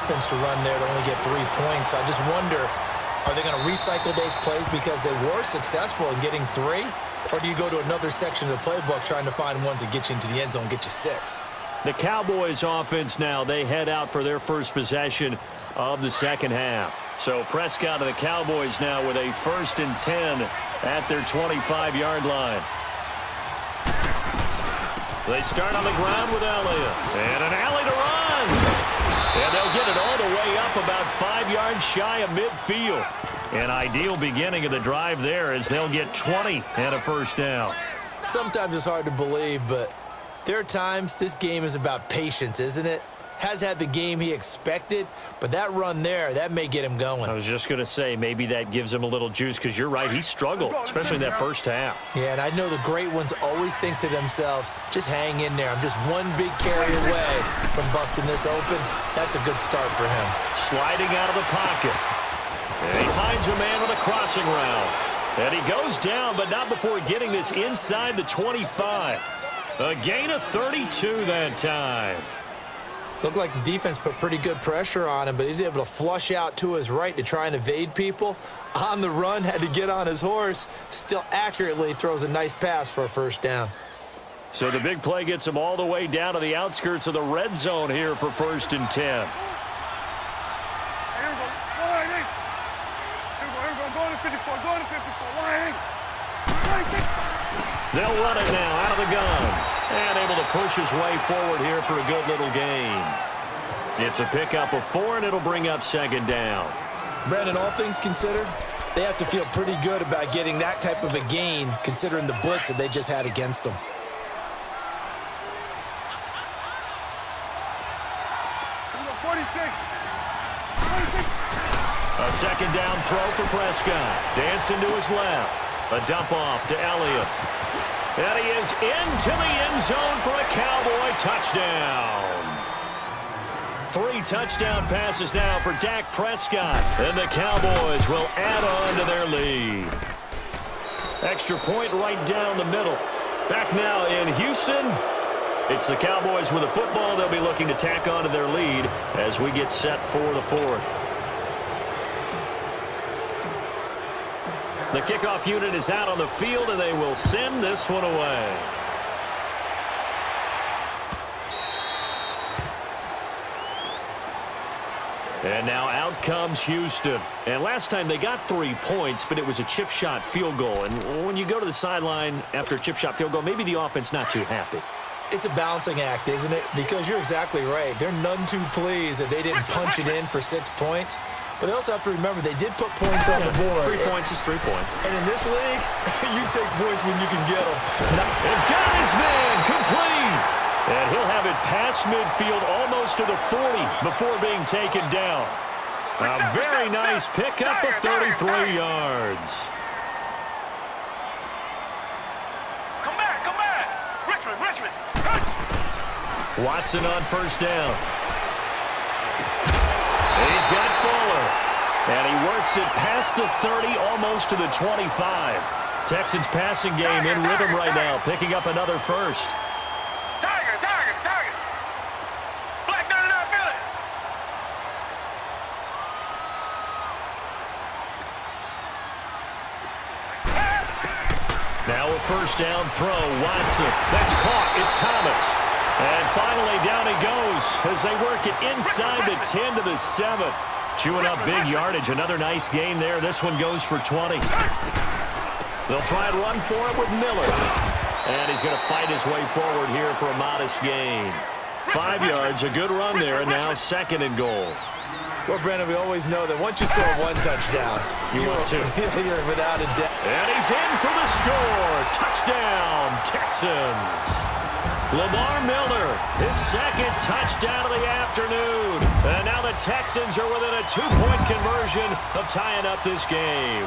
offense to run there to only get 3 points. So I just wonder, are they going to recycle those plays because they were successful in getting 3? Or do you go to another section of the playbook trying to find ones that get you into the end zone and get you 6? The Cowboys offense now, they head out for their first possession of the second half. So Prescott and the Cowboys now with a 1st and 10 at their 25-yard line. They start on the ground with Elliott. And an alley to run. And they'll get it all the way up about 5 yards shy of midfield. An ideal beginning of the drive there as they'll get 20 and a first down. Sometimes it's hard to believe, but there are times this game is about patience, isn't it? Has had the game he expected, but that run there, that may get him going. I was just going to say, maybe that gives him a little juice because you're right, he struggled, especially in that first half. Yeah, and I know the great ones always think to themselves, just hang in there. I'm just one big carry away from busting this open. That's a good start for him. Sliding out of the pocket. And he finds a man with a crossing route. And he goes down, but not before getting this inside the 25. A gain of 32 that time. Looked like the defense put pretty good pressure on him, but he's able to flush out to his right to try and evade people. On the run, had to get on his horse. Still accurately throws a nice pass for a first down. So the big play gets him all the way down to the outskirts of the red zone here for 1st and 10. They'll run it now out of the gun. And able to push his way forward here for a good little gain. It's a pickup of 4, and it'll bring up 2nd down. Brandon, all things considered, they have to feel pretty good about getting that type of a gain considering the blitz that they just had against them. A 2nd down throw for Prescott. Dancing to his left. A dump off to Elliott. And he is into the end zone for a Cowboy touchdown. 3 touchdown passes now for Dak Prescott. And the Cowboys will add on to their lead. Extra point right down the middle. Back now in Houston. It's the Cowboys with the football. They'll be looking to tack on to their lead as we get set for the 4th. The kickoff unit is out on the field, and they will send this one away. And now out comes Houston. And last time they got 3 points, but it was a chip shot field goal. And when you go to the sideline after a chip shot field goal, maybe the offense not too happy. It's a balancing act, isn't it? Because you're exactly right. They're none too pleased that they didn't punch it in for 6 points. But they also have to remember they did put points on the board. 3 points is 3 points. And in this league, you take points when you can get them. And got his man complete. And he'll have it past midfield almost to the 40 before being taken down. A very nice pickup of 33 yards. Come back. Richmond. Watson on 1st down. He's got Fuller. And he works it past the 30, almost to the 25. Texans passing game in rhythm right now, picking up another first. Tiger. Black 99 Philly. Now a 1st down throw. Watson. That's caught. It's Thomas. And finally down he goes as they work it inside the 10 to the 7. Chewing up big yardage. Another nice gain there. This one goes for 20. They'll try and run for it with Miller. And he's going to fight his way forward here for a modest gain. 5 yards, a good run there, and now 2nd and goal. Well, Brandon, we always know that once you score 1 touchdown, you want to. You're without a doubt. And he's in for the score. Touchdown, Texans. Lamar Miller, his 2nd touchdown of the afternoon. And now the Texans are within a 2-point conversion of tying up this game.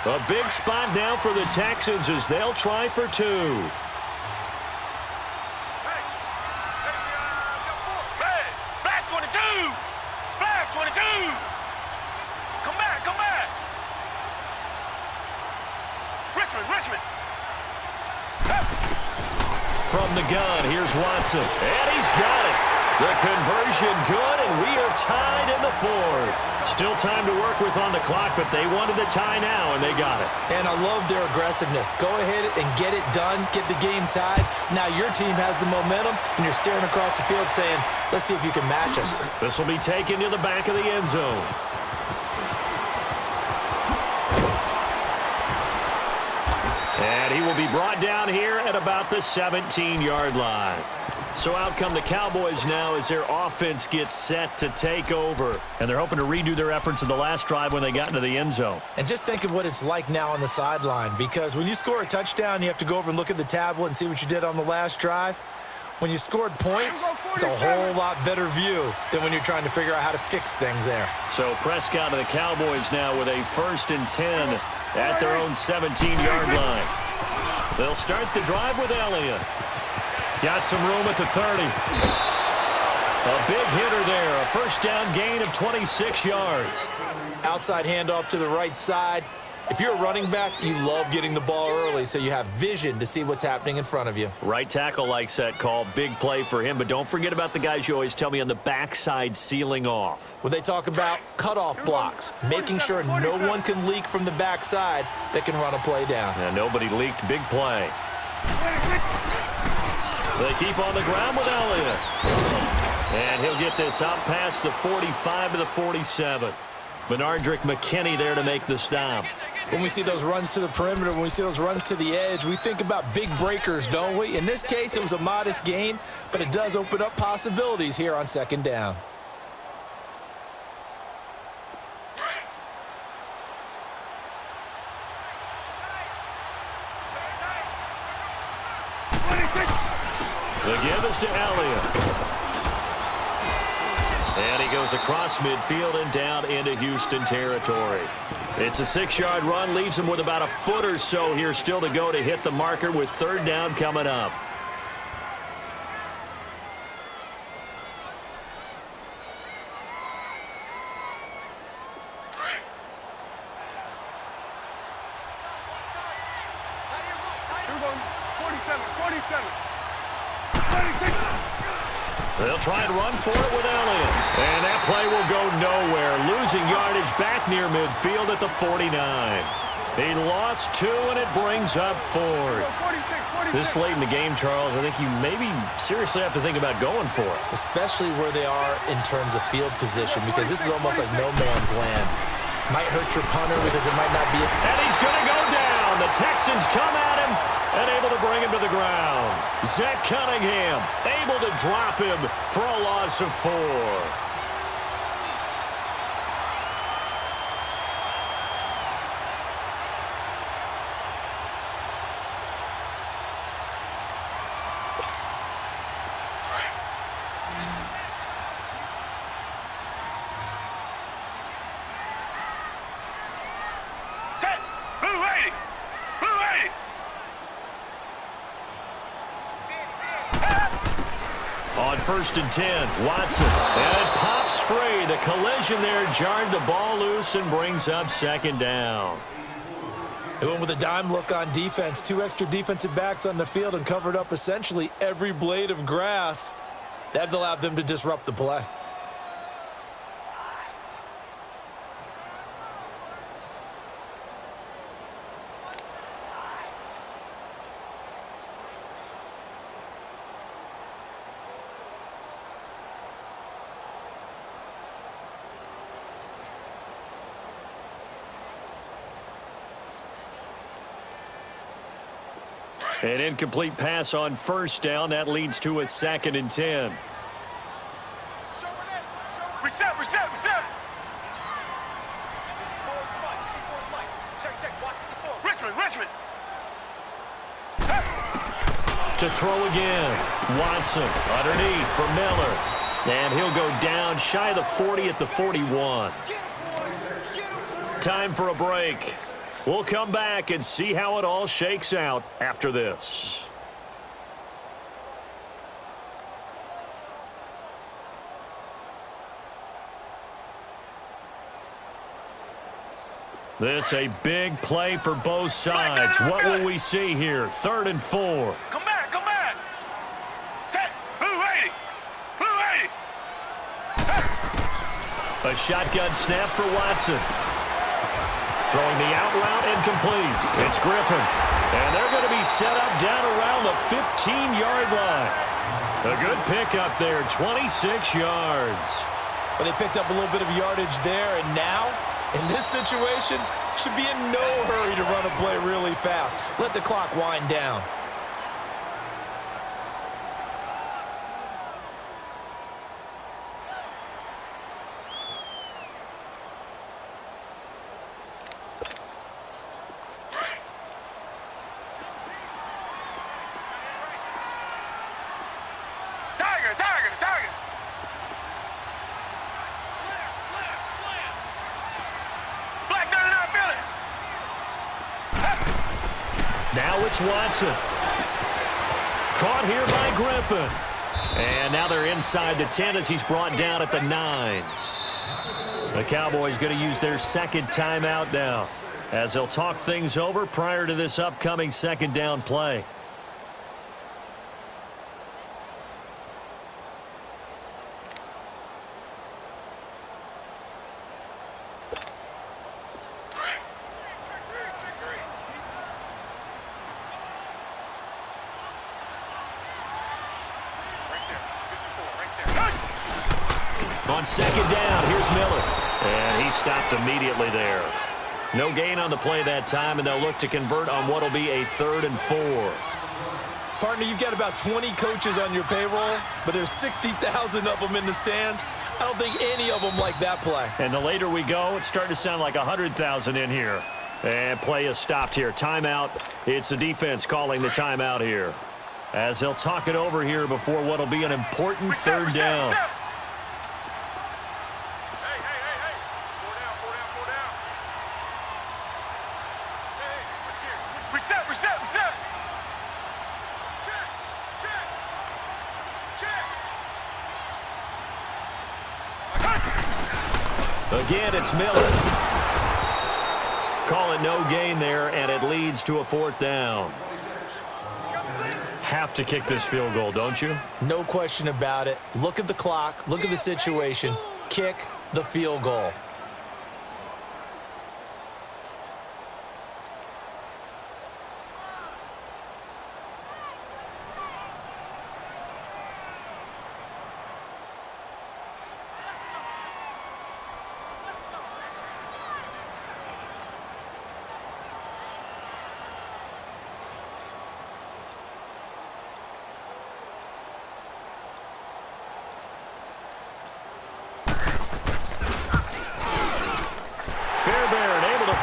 A big spot now for the Texans as they'll try for 2. Black 22. Black 22. Come back. Richmond. from the gun. Here's Watson. And he's got it. The conversion good, and we are tied in the fourth. Still time to work with on the clock, but they wanted the tie now, and they got it. And I love their aggressiveness. Go ahead and get it done, get the game tied. Now your team has the momentum, and you're staring across the field saying, let's see if you can match us. This will be taken to the back of the end zone. And he will be brought down here at about the 17-yard line. So out come the Cowboys now as their offense gets set to take over. And they're hoping to redo their efforts in the last drive when they got into the end zone. And just think of what it's like now on the sideline, because when you score a touchdown, you have to go over and look at the tablet and see what you did on the last drive. When you scored points, it's a whole lot better view than when you're trying to figure out how to fix things there. So Prescott and the Cowboys now with a 1st and 10 at their own 17-yard line. They'll start the drive with Elliott. Got some room at the 30. A big hitter there. A first down gain of 26 yards. Outside handoff to the right side. If you're a running back, you love getting the ball early so you have vision to see what's happening in front of you. Right tackle likes that call. Big play for him. But don't forget about the guys you always tell me on the backside sealing off. When they talk about cutoff blocks, making sure no one can leak from the backside that can run a play down. Yeah, nobody leaked. Big play. They keep on the ground with Elliott. And he'll get this out past the 45 to the 47. Benardrick McKinney there to make the stop. When we see those runs to the perimeter, when we see those runs to the edge, we think about big breakers, don't we? In this case, it was a modest gain, but it does open up possibilities here on 2nd down. The give is to Elliott. And he goes across midfield and down into Houston territory. It's a 6-yard run, leaves him with about a foot or so here still to go to hit the marker with 3rd down coming up. They'll try and run for it with Elliott. And that play will go nowhere. Losing yardage back near midfield at the 49. He lost 2, and it brings up 4th. This late in the game, Charles, I think you maybe seriously have to think about going for it. Especially where they are in terms of field position, because this is almost like no man's land. Might hurt your punter because it might not be. And he's going to go down. The Texans come at him and able to bring him to the ground. Zach Cunningham able to drop him for a loss of 4. On 1st and 10, Watson. And it pops free. The collision there jarred the ball loose and brings up 2nd down. They went with a dime look on defense. 2 extra defensive backs on the field and covered up essentially every blade of grass. That allowed them to disrupt the play. An incomplete pass on 1st down. That leads to a 2nd and 10. Reset. Richmond. To throw again. Watson underneath for Miller. And he'll go down shy of the 40 at the 41. Time for a break. We'll come back and see how it all shakes out after this. This a big play for both sides. What will we see here? 3rd and 4. Come back. A shotgun snap for Watson. Throwing the out route incomplete. It's Griffin. And they're going to be set up down around the 15-yard line. A good pickup there, 26 yards. Well, they picked up a little bit of yardage there, and now, in this situation, should be in no hurry to run a play really fast. Let the clock wind down. Now it's Watson. Caught here by Griffin. And now they're inside the 10 as he's brought down at the 9. The Cowboys going to use their second timeout now as they'll talk things over prior to this upcoming second down play. On second down, here's Miller. And he stopped immediately there. No gain on the play that time, and they'll look to convert on what will be a 3rd and 4. Partner, you've got about 20 coaches on your payroll, but there's 60,000 of them in the stands. I don't think any of them like that play. And the later we go, it's starting to sound like 100,000 in here. And play is stopped here. Timeout. It's the defense calling the timeout here, as they'll talk it over here before what will be an important 3rd down. Again, it's Miller. Call it no gain there, and it leads to a 4th down. Have to kick this field goal, don't you? No question about it. Look at the clock. Look at the situation. Kick the field goal.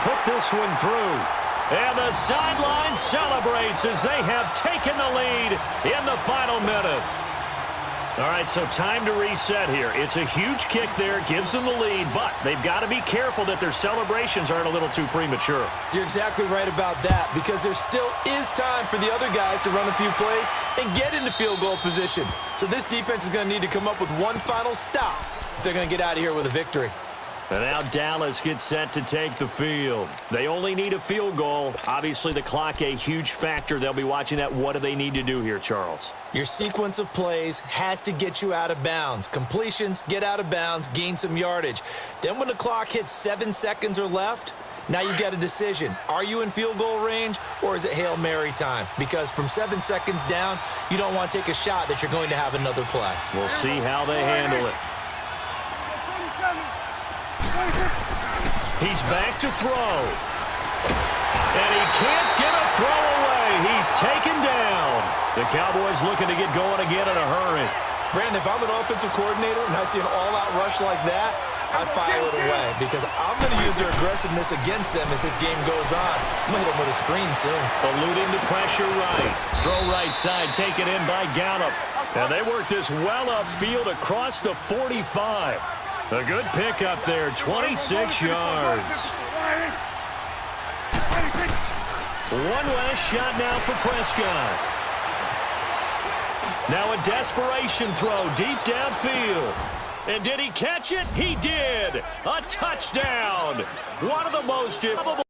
Put this one through. And the sideline celebrates as they have taken the lead in the final minute. All right, so time to reset here. It's a huge kick there, gives them the lead, but they've got to be careful that their celebrations aren't a little too premature. You're exactly right about that, because there still is time for the other guys to run a few plays and get into field goal position. So this defense is going to need to come up with one final stop if they're going to get out of here with a victory. And now Dallas gets set to take the field. They only need a field goal. Obviously, the clock a huge factor. They'll be watching that. What do they need to do here, Charles? Your sequence of plays has to get you out of bounds. Completions, get out of bounds, gain some yardage. Then when the clock hits 7 seconds or left, now you've got a decision. Are you in field goal range, or is it Hail Mary time? Because from 7 seconds down, you don't want to take a shot that you're going to have another play. We'll see how they handle it. He's back to throw. And he can't get a throw away. He's taken down. The Cowboys looking to get going again in a hurry. Brandon, if I'm an offensive coordinator and I see an all-out rush like that, I file it away because I'm going to use their aggressiveness against them as this game goes on. I'm going to hit them with a screen soon. Eluding the pressure right. Throw right side, taken in by Gallup. And they work this well upfield across the 45. A good pickup there, 26 yards. One last shot now for Prescott. Now a desperation throw deep downfield. And did he catch it? He did. A touchdown. One of the most improbable